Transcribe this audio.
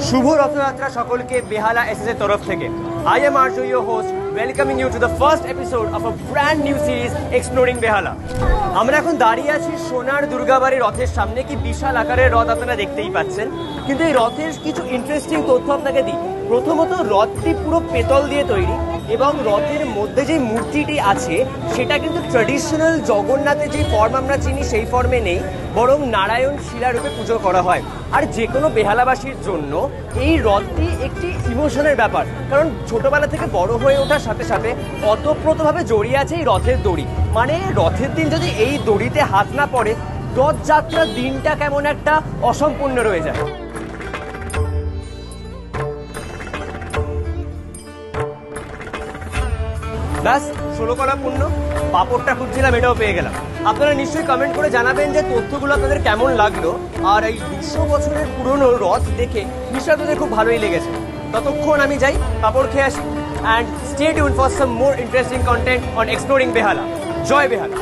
শুভ রথযাত্রা সকলকে বেহালা এসএস এর তরফ থেকে। I am Arju, your host, welcoming you to the first episode of a brand new series Exploring বেহালা। আমরা এখন দাঁড়িয়ে আছি সোনার দুর্গাবাড়ি রথের সামনে। কি বিশাল আকারের রথ আপনারা দেখতেই পাচ্ছেন, কিন্তু এই রথের কিছু ইন্টারেস্টিং তথ্য আপনাকে দিই। প্রথমত, রথটি পুরো পেতল দিয়ে তৈরি এবং রথের মধ্যে যে মূর্তিটি আছে সেটা কিন্তু ট্র্যাডিশনাল জগন্নাথের যে ফর্ম আমরা চিনি সেই ফর্মে নেই, বরং নারায়ণ শিলারূপে পুজো করা হয়। আর যে কোনো বেহালাবাসীর জন্য এই রথটি একটি ইমোশনের ব্যাপার, কারণ ছোটবেলা থেকে বড় হয়ে ওঠার সাথে সাথে অতপ্রতভাবে জড়িয়ে আছে এই রথের দড়ি। মানে রথের দিন যদি এই দড়িতে হাত না পড়ে, রথযাত্রার দিনটা কেমন একটা অসম্পূর্ণ রয়ে যায়। ব্যাস, 16 কলা পূর্ণ। পাপড়টা খুঁজছিলাম, এটাও পেয়ে গেলাম। আপনারা নিশ্চয়ই কমেন্ট করে জানাবেন যে তথ্যগুলো আপনাদের কেমন লাগলো। আর এই 200 বছরের পুরনো রথ দেখে নিশ্চয়ই আপনাদের খুব ভালোই লেগেছে। ততক্ষণ আমি যাই পাপড় খেয়ে আসি। And stay tune for some more interesting content on exploring Behala. জয় বেহালা।